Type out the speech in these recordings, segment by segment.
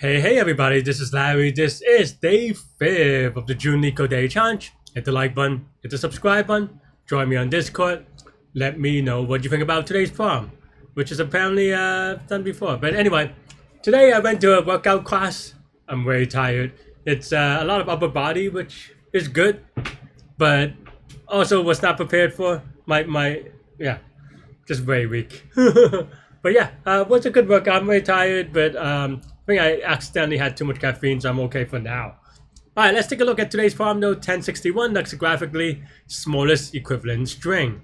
Hey everybody, this is Larry. This is day 5 of the June Leetcode Day Challenge. Hit the like button, hit the subscribe button, join me on Discord. Let me know what you think about today's problem, which is apparently done before. But anyway, today I went to a workout class. I'm very tired. It's a lot of upper body, which is good, but also was not prepared for. Yeah, just very weak. But yeah, was a good workout. I'm very tired, but I think I accidentally had too much caffeine, so I'm okay for now. All right, let's take a look at today's problem though. 1061 lexicographically smallest equivalent string.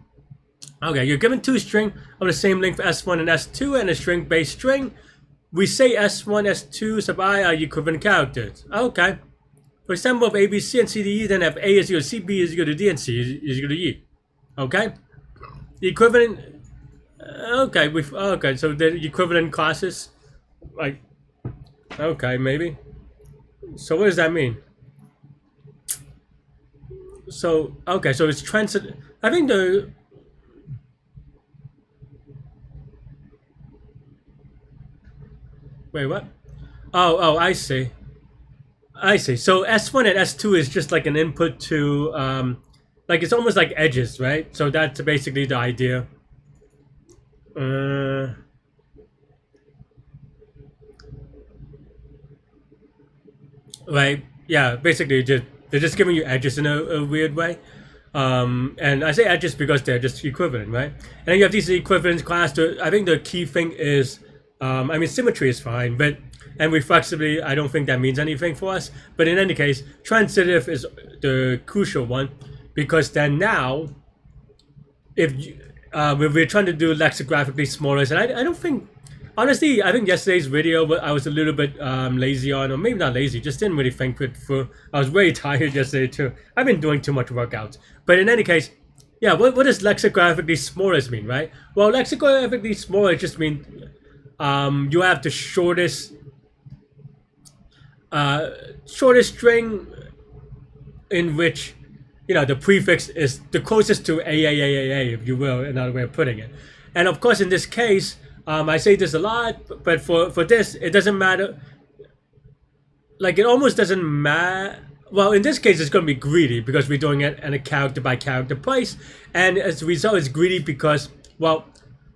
Okay, you're given two string of the same length S1 and S2 and a string-based string. We say S1, S2 sub I are equivalent characters. Okay. For example, if A, B, C, and C, D, E, then if A is equal to C, B is equal to D, and C is equal to E. Okay? The equivalent... Okay, so the equivalent classes, like... Okay, maybe. So what does that mean? So, okay, so it's transit... I think the... Wait, what? Oh, I see. I see. So S1 and S2 is just like an input to... like, it's almost like edges, right? So that's basically the idea. Right? Yeah, basically they're just giving you edges in a weird way. And I say edges because they're just equivalent, right? And then you have these equivalence class. I think the key thing is, I mean, symmetry is fine, but and reflexively, I don't think that means anything for us. But in any case, transitive is the crucial one because then now, if we're trying to do lexicographically smaller, and I don't think. Honestly, I think yesterday's video I was a little bit lazy on, or maybe not lazy, just didn't really think it through. I was very tired yesterday too. I've been doing too much workouts. But in any case, yeah, what does lexicographically smallest mean, right? Well, lexicographically smaller just means you have the shortest string in which, you know, the prefix is the closest to AAAAA, if you will, another way of putting it. And of course, in this case, I say this a lot, but for this, it doesn't matter. Like, it almost doesn't matter. Well, in this case, it's going to be greedy because we're doing it in a character by character place. And as a result, it's greedy because, well,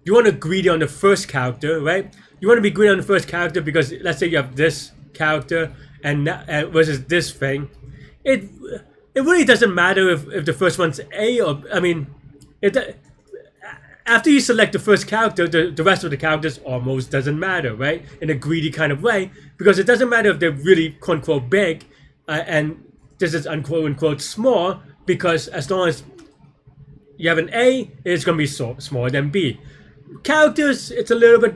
you want to greedy on the first character, right? You want to be greedy on the first character because, let's say you have this character and versus this thing. It really doesn't matter if the first one's A or, I mean, after you select the first character, the rest of the characters almost doesn't matter, right? In a greedy kind of way, because it doesn't matter if they're really quote unquote big, and this is unquote unquote small, because as long as you have an A, it's going to be smaller than B. Characters, it's a little bit,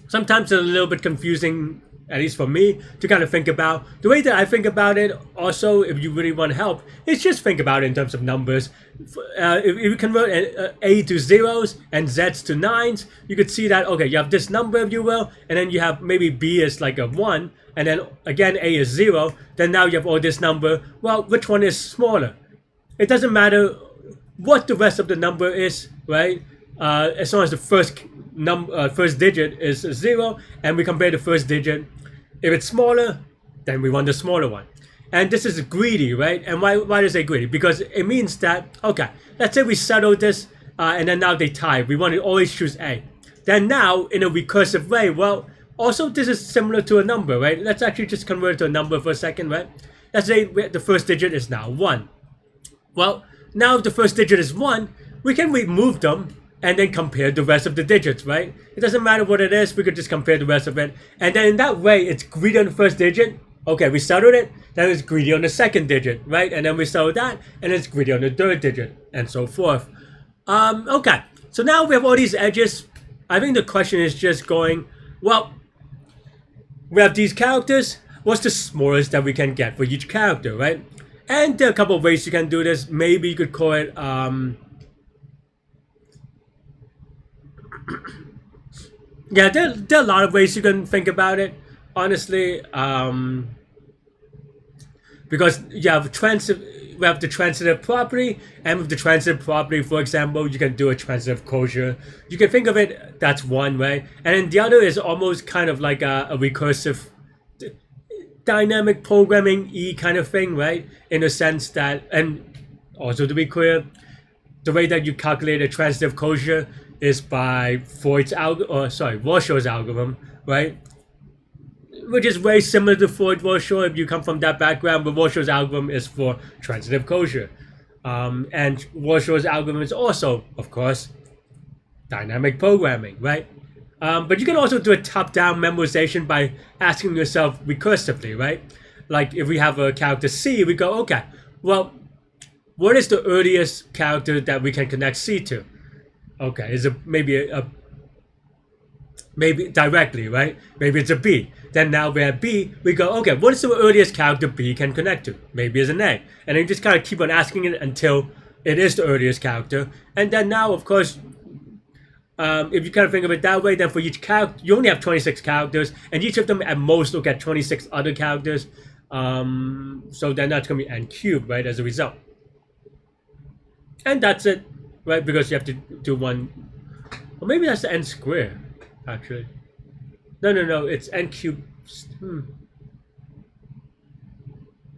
sometimes it's a little bit confusing, at least for me, to kind of think about. The way that I think about it, also, if you really want help, is just think about it in terms of numbers. If you convert A to zeros and Z's to nines, you could see that, okay, you have this number, if you will, and then you have maybe B is like a 1, and then again A is 0, then now you have all this number. Well, which one is smaller? It doesn't matter what the rest of the number is, right? As long as the first digit is 0, and we compare the first digit. If it's smaller, then we want the smaller one. And this is greedy, right? And why does it greedy? Because it means that, okay, let's say we settle this, and then now they tie. We want to always choose A. Then now, in a recursive way, well, also this is similar to a number, right? Let's actually just convert it to a number for a second, right? Let's say the first digit is now 1. Well, now if the first digit is 1, we can remove them and then compare the rest of the digits, right? It doesn't matter what it is, we could just compare the rest of it. And then in that way, it's greedy on the first digit. Okay, we settled it, then it's greedy on the second digit, right? And then we settled that, and it's greedy on the third digit, and so forth. Okay, so now we have all these edges. I think the question is just going, well, we have these characters, what's the smallest that we can get for each character, right? And there are a couple of ways you can do this. Maybe you could call it, yeah, there are a lot of ways you can think about it, honestly, because you have we have the transitive property, and with the transitive property, for example, you can do a transitive closure. You can think of it, that's one way, and then the other is almost kind of like a recursive dynamic programming kind of thing, right? In the sense that, and also to be clear, the way that you calculate a transitive closure is by Warshaw's algorithm, right? Which is very similar to Floyd-Warshaw if you come from that background, but Warshaw's algorithm is for transitive closure. And Warshaw's algorithm is also, of course, dynamic programming, right? But you can also do a top-down memorization by asking yourself recursively, right? Like if we have a character C, we go, okay, well, what is the earliest character that we can connect C to? Okay, is it maybe maybe directly, right? Maybe it's a B. Then now we're at B, we go, okay, what is the earliest character B can connect to? Maybe it's an A. And then you just kind of keep on asking it until it is the earliest character. And then now, of course, if you kind of think of it that way, then for each character, you only have 26 characters, and each of them at most will get 26 other characters. So then that's going to be n cubed, right, as a result. And that's it, right, because you have to do one, or maybe that's the n square, actually. No, it's n cubed.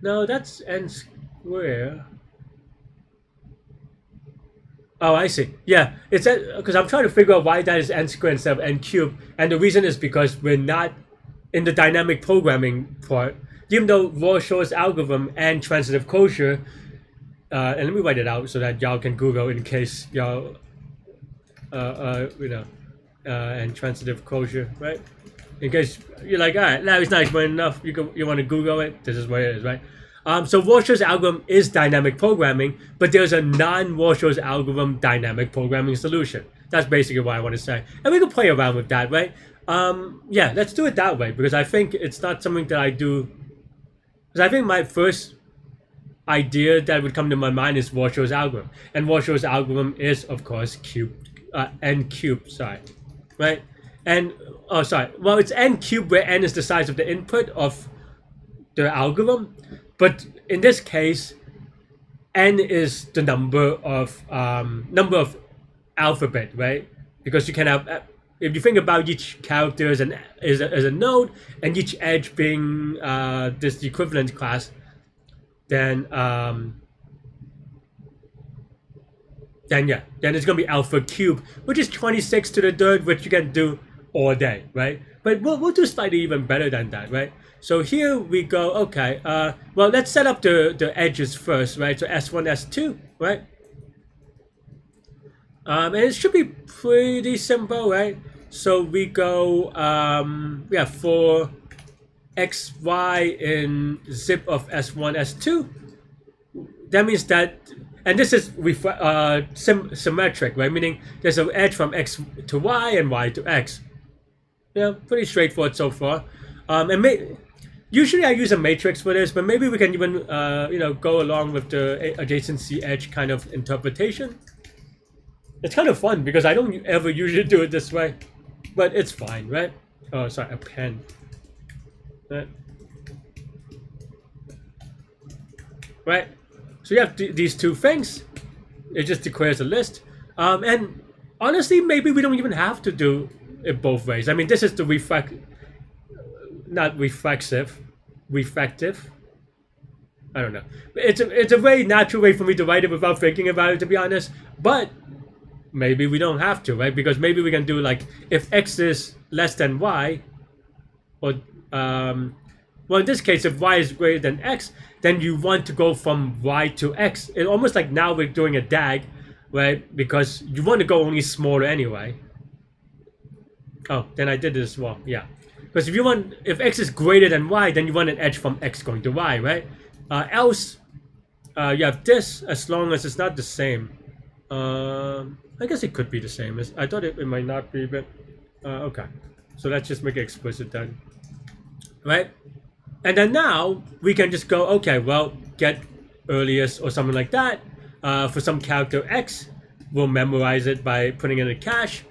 No, that's n square. Oh, I see. Yeah, it's because I'm trying to figure out why that is n squared instead of n cubed, and the reason is because we're not in the dynamic programming part. Even though Warshaw's algorithm and transitive closure, and let me write it out so that y'all can Google in case y'all, and transitive closure, right? In case you're like, all right, now it's not explained enough. You want to Google it. This is what it is, right? So Warshaw's algorithm is dynamic programming, but there's a non-Warshaw's algorithm dynamic programming solution. That's basically what I want to say. And we can play around with that, right? Yeah, let's do it that way, because I think it's not something that I do. Because I think my first idea that would come to my mind is Warshaw's algorithm. And Warshaw's algorithm is, of course, n cubed, right? And, well, it's n cubed where n is the size of the input of the algorithm. But in this case, n is the number of alphabet, right? Because you can have, if you think about each character as a node, and each edge being this equivalent class, then it's gonna be alpha cubed, which is 26 to the third, which you can do all day, right? But we'll do slightly even better than that, right? So here we go, okay, well, let's set up the edges first, right? So S1, S2, right? And it should be pretty simple, right? So we go, for X, Y in zip of S1, S2, that means that, and this is symmetric, right? Meaning there's an edge from X to Y and Y to X. Yeah, pretty straightforward so far. Usually I use a matrix for this, but maybe we can even, go along with the adjacency edge kind of interpretation. It's kind of fun because I don't ever usually do it this way, but it's fine, right? Oh, sorry, a pen. Right? So you have these two things. It just declares a list. And honestly, maybe we don't even have to do it both ways. I mean, this is the reflective. I don't know. It's a very natural way for me to write it without thinking about it, to be honest. But maybe we don't have to, right? Because maybe we can do like if x is less than y, or well, in this case, if y is greater than x, then you want to go from y to x. It's almost like now we're doing a DAG, right? Because you want to go only smaller anyway. Oh, then I did this well, yeah. Because if x is greater than y, then you want an edge from x going to y, right? Else, you have this as long as it's not the same. I guess it could be the same. I thought it might not be, but okay. So let's just make it explicit then, right? And then now we can just go, okay, well, get earliest or something like that. For some character x, we'll memorize it by putting it in cache.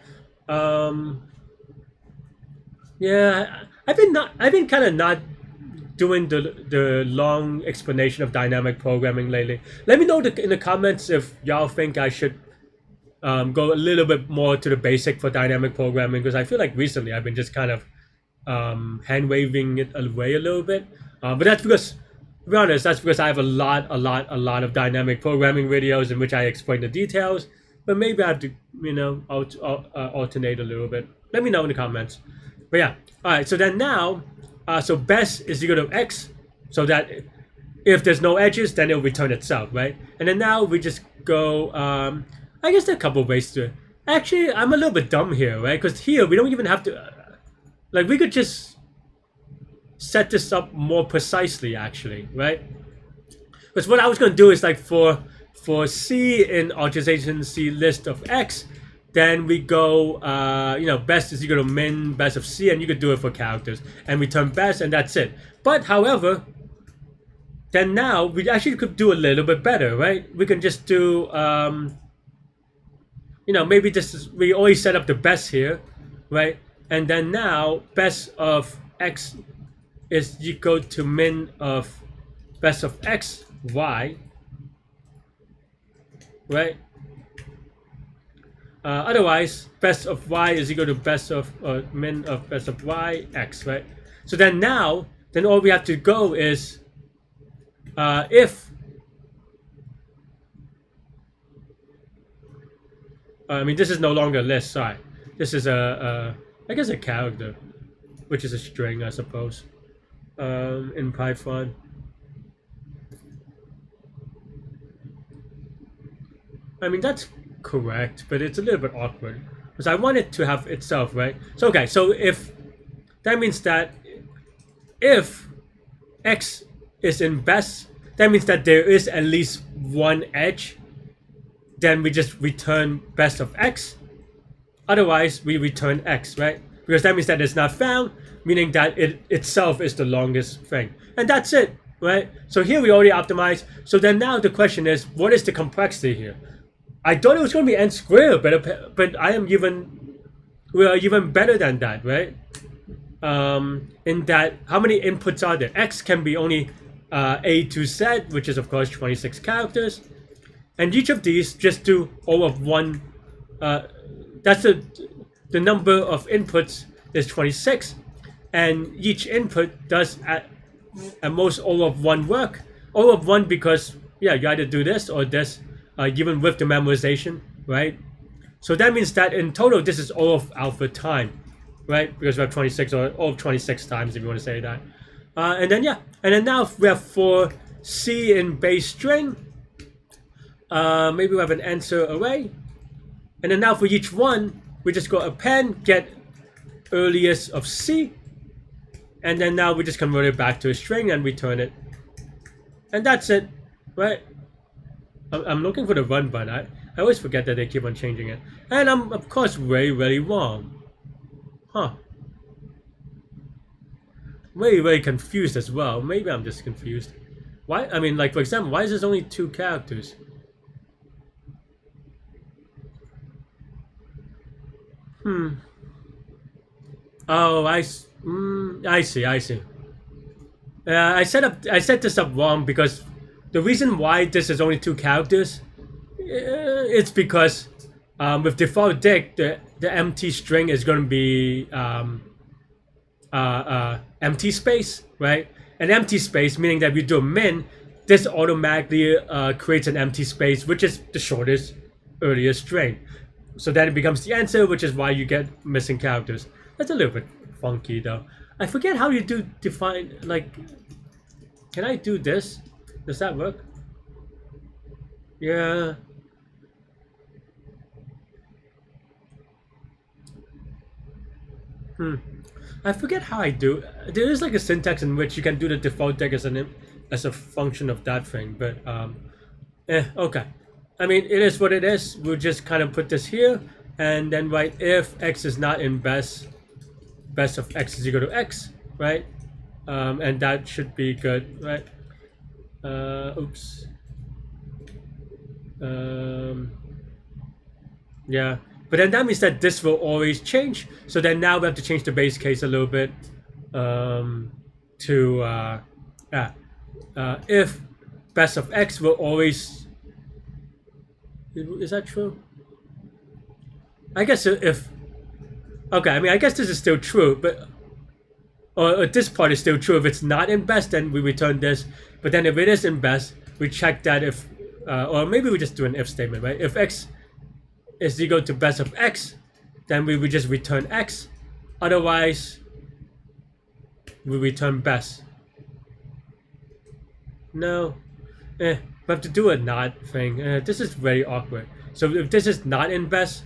Yeah, I've been kind of not doing the long explanation of dynamic programming lately. Let me know in the comments if y'all think I should go a little bit more to the basic for dynamic programming, because I feel like recently I've been just kind of hand waving it away a little bit. But that's because, to be honest, that's because I have a lot of dynamic programming videos in which I explain the details. But maybe I have to, alternate a little bit. Let me know in the comments. But yeah, all right. So then now, so best is equal to x, so that if there's no edges, then it'll return itself, right? And then now we just go. I guess there are a couple of ways to. Actually, I'm a little bit dumb here, right? Because here we don't even have to. Like we could just set this up more precisely, actually, right? Because what I was going to do is like for C in authorization C list of X, then we go, best is equal to min best of C, and you could do it for characters and return best, and that's it. But however, then now we actually could do a little bit better, right? We can just do, maybe this is, we always set up the best here, right? And then now best of X is equal to min of best of X, Y, right? Otherwise, best of Y is equal to best of min of best of Y, X, right? So then now, then all we have to go is if this is no longer a list. Sorry, this is I guess a character, which is a string, I suppose, in Python. I mean, that's correct, but it's a little bit awkward because I want it to have itself, right? So okay, so if that means that if X is in best, that means that there is at least one edge, then we just return best of X. Otherwise, we return X, right? Because that means that it's not found, meaning that it itself is the longest thing. And that's it, right? So here we already optimized. So then now the question is, what is the complexity here? I thought it was going to be n squared, but I am we are even better than that, right? In that, how many inputs are there? X can be only A to Z, which is of course 26 characters. And each of these just do all of one, that's the number of inputs is 26. And each input does at most all of one work. All of one because, yeah, you either do this or this, given with the memorization, right? So that means that in total, this is all of alpha time, right? Because we have 26 or all of 26 times, if you want to say that. And then, yeah. And then now we have for C in base string, maybe we have an answer array. And then now for each one, we just go append, get earliest of C. And then now we just convert it back to a string and return it. And that's it, right? I'm looking for the run button. I always forget that they keep on changing it. And I'm, of course, very, very wrong. Huh. Very, very confused as well. Maybe I'm just confused. Why? I mean, like, for example, why is this only 2 characters? Oh, I see. I set this up wrong because the reason why this is only 2 characters, it's because with default dict, the empty string is going to be empty space, right? An empty space meaning that we do a min, this automatically creates an empty space, which is the shortest, earliest string. So then it becomes the answer, which is why you get missing characters. That's a little bit funky though. I forget how you do define, like, can I do this? Does that work? Yeah. I forget how I do. There is like a syntax in which you can do the default deck as a function of that thing, but okay. I mean, it is what it is. We'll just kind of put this here and then write if X is not in best of X is equal to X, right? And that should be good, right? Oops. Yeah, but then that means that this will always change. So then now we have to change the base case a little bit to if best of X will always. Is that true? I guess if. Okay, I mean, I guess this is still true, but or this part is still true. If it's not in best, then we return this. But then if it is in best, we check that if, or maybe we just do an if statement, right? If x is equal to best of x, then we would just return x. Otherwise, we return best. No, we have to do a not thing. This is very awkward. So if this is not in best,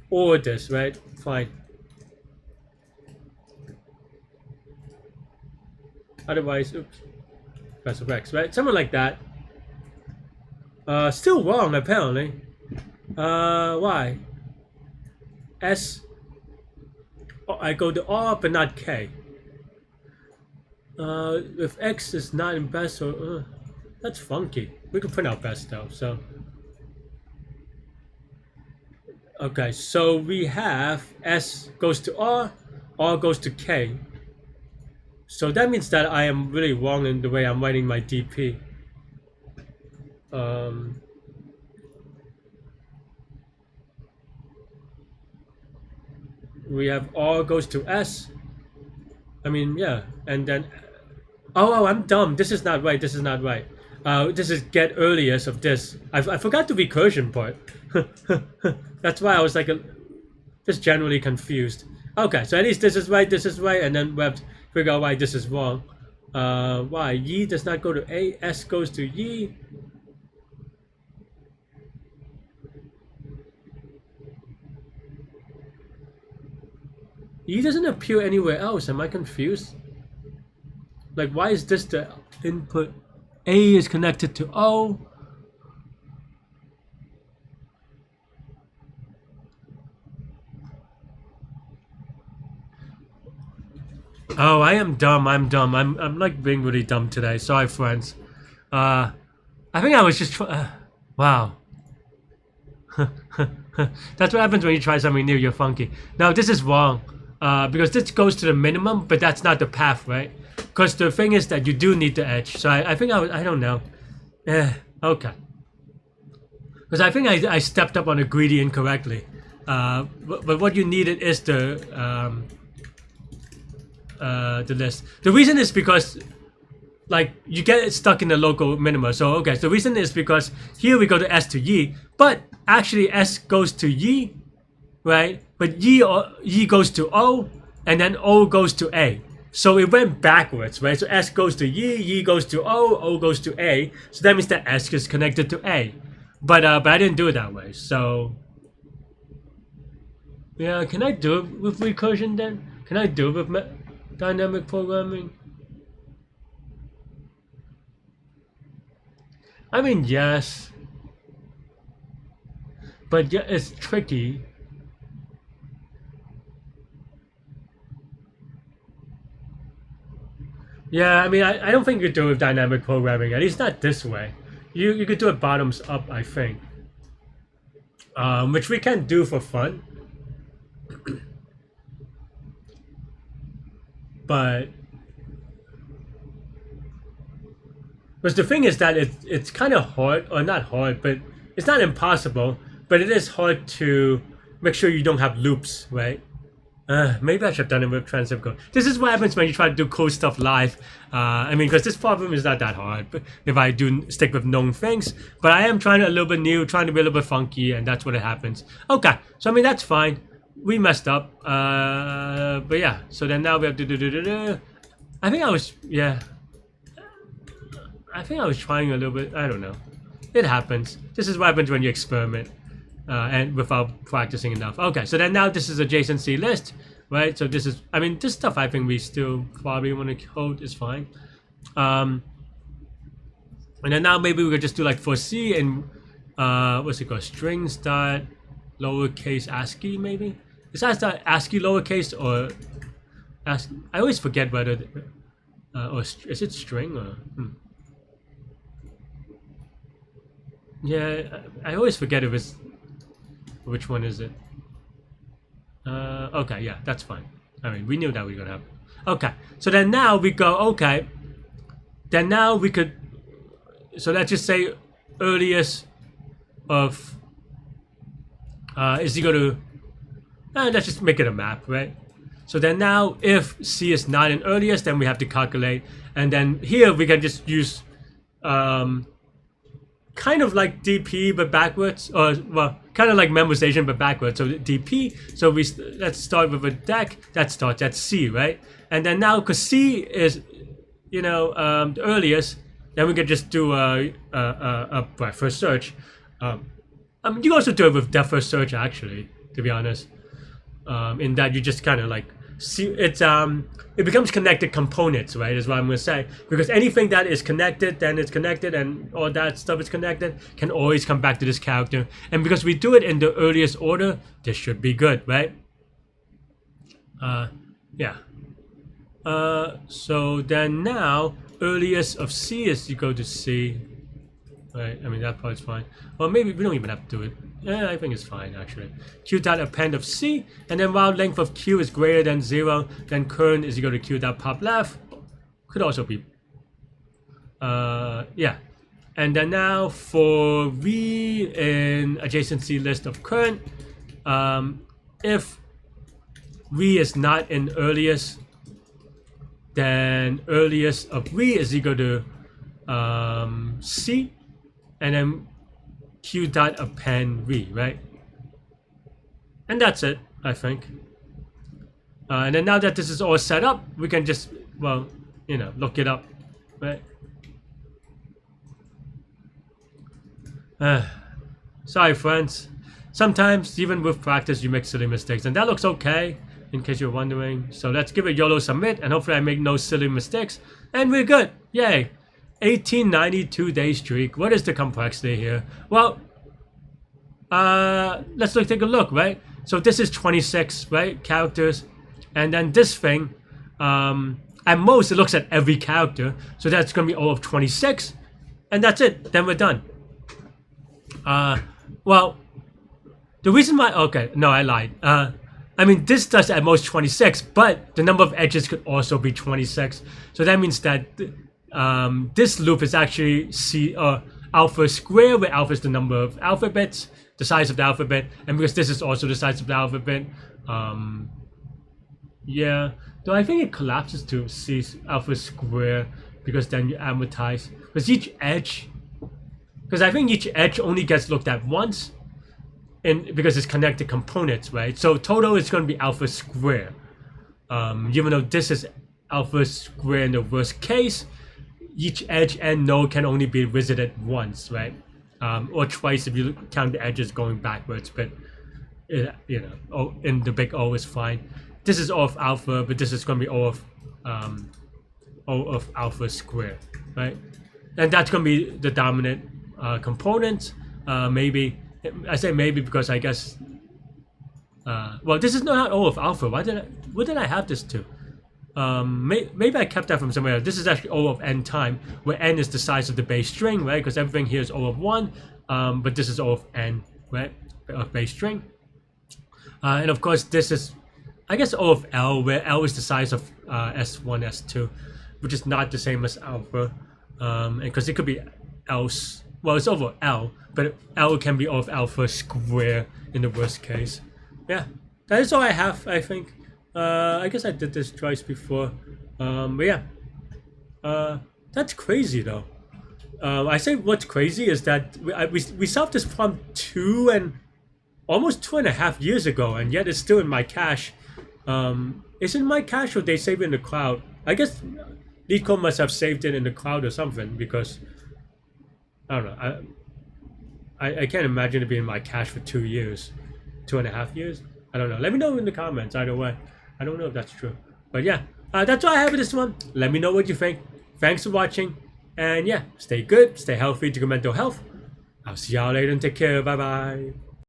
or this, right? Fine. Otherwise, oops, best of x, right? Something like that. Still wrong apparently. Why? S. Oh, I go to R but not K. If X is not in best, or that's funky. We can print out best though. So okay, so we have S goes to R, R goes to K. So that means that I am really wrong in the way I'm writing my DP. We have R goes to S. I mean, yeah, and then oh, I'm dumb. This is not right. This is not right. This is get earliest of this. I forgot the recursion part. That's why I was like just generally confused. Okay, so at least this is right, and then we have to figure out why this is wrong. Why Y does not go to A, S goes to Y. E doesn't appear anywhere else. Am I confused? Like, why is this the input? A is connected to O. Oh, I am dumb. I'm dumb. I'm like being really dumb today. Sorry, friends. I think I was just wow. That's what happens when you try something new. You're funky. No, this is wrong. Because this goes to the minimum, but that's not the path, right? Because the thing is that you do need the edge. So I think I don't know. Okay. Because I think I stepped up on the greedy incorrectly. But what you needed is the list. The reason is because like you get it stuck in the local minima. So okay, so the reason is because here we go to S to Y, but actually S goes to Y, right? But Y goes to O, and then O goes to A. So it went backwards, right? So S goes to Y goes to O goes to A. So that means that S is connected to A. But I didn't do it that way. So yeah, can I do it with recursion then? Can I do it with dynamic programming? I mean, yes. But yeah, it's tricky. Yeah, I mean, I don't think you could do it with dynamic programming, at least not this way. You could do it bottoms up, I think. Which we can do for fun. But the thing is that it's kind of hard, or not hard, but it's not impossible, but it is hard to make sure you don't have loops, right? Maybe I should have done it with transitive code. This is what happens when you try to do cool stuff live. I mean, because this problem is not that hard, but if I do stick with known things. But I am trying a little bit new, trying to be a little bit funky, and that's what it happens. Okay, so I mean, that's fine. We messed up. But yeah, so then now we have to I think I was, yeah. I think I was trying a little bit, I don't know. It happens. This is what happens when you experiment. And without practicing enough. Okay, so then now this is adjacency list, right? So this is, I mean, this stuff I think we still probably want to code is fine. And then now maybe we could just do like for C and what's it called? Strings dot lowercase ASCII maybe? Is that ASCII lowercase or ASCII? I always forget whether or is it string or yeah, I always forget if it's which one is it? Okay, yeah, that's fine. I mean, we knew that we were gonna have. Okay, so then now we go. Okay, then now we could. So let's just say earliest of is equal to. Let's just make it a map, right? So then now if C is not in earliest, then we have to calculate. And then here we can just use kind of like DP but backwards, or well, kind of like memorization but backwards. So DP, so let's start with a deck that starts at C, right? And then now, because C is, you know, the earliest, then we can just do a first search. I mean, you can also do it with depth first search, actually, to be honest. In that you just kind of like see it becomes connected components, right? Is what I'm gonna say, because anything that is connected, then it's connected, and all that stuff is connected, can always come back to this character. And because we do it in the earliest order, this should be good, right? Yeah. So then now earliest of C is you go to C, right? I mean, that part's fine. Well, maybe we don't even have to do it. Yeah, I think it's fine, actually. Q dot append of C, and then while length of Q is greater than 0, then current is equal to Q dot pop left. Could also be. Yeah. And then now for V in adjacency list of current, if V is not in earliest, then earliest of V is equal to C, and then Q dot append V, right? And that's it, I think. And then now that this is all set up, we can just, well, you know, look it up, right? Sorry, friends. Sometimes, even with practice, you make silly mistakes, and that looks okay, in case you're wondering. So let's give it YOLO submit, and hopefully I make no silly mistakes, and we're good. Yay! 1892 day streak. What is the complexity here? Well, let's take a look, right? So this is 26, right, characters, and then this thing, at most it looks at every character, so that's gonna be all of 26, and that's it. Then we're done. Well, the reason why, okay, no, I lied. I mean, this does at most 26, but the number of edges could also be 26, so that means that this loop is actually alpha square, where alpha is the number of alphabets, the size of the alphabet, and because this is also the size of the alphabet, yeah, though I think it collapses to C alpha square, because then you amortize, because each edge, because I think each edge only gets looked at once, and because it's connected components, right? So total is going to be alpha square, even though this is alpha square in the worst case. Each edge and node can only be visited once, right? Or twice if you count the edges going backwards, but you know, in the big O is fine. This is O of alpha, but this is going to be O of alpha square, right? And that's going to be the dominant component. Maybe I say maybe because I guess. Well, this is not O of alpha. What did I have this to? Maybe I kept that from somewhere else. This is actually O of n time, where n is the size of the base string, right? Because everything here is O of 1, but this is O of n, right? Of base string. And of course, this is, I guess, O of L, where L is the size of S1, S2, which is not the same as alpha. And because it could be else, well, it's over L, but L can be O of alpha square in the worst case. Yeah, that is all I have, I think. I guess I did this twice before, but yeah, that's crazy though. I say what's crazy is that we solved this problem almost 2.5 years ago, and yet it's still in my cache. It's in my cache, or they save it in the cloud. I guess Leetcode must have saved it in the cloud or something, because I don't know. I can't imagine it being in my cache for 2 years, 2.5 years. I don't know. Let me know in the comments either way. I don't know if that's true. But yeah, that's all I have for this one. Let me know what you think. Thanks for watching. And yeah, stay good, stay healthy to your mental health. I'll see y'all later and take care. Bye bye.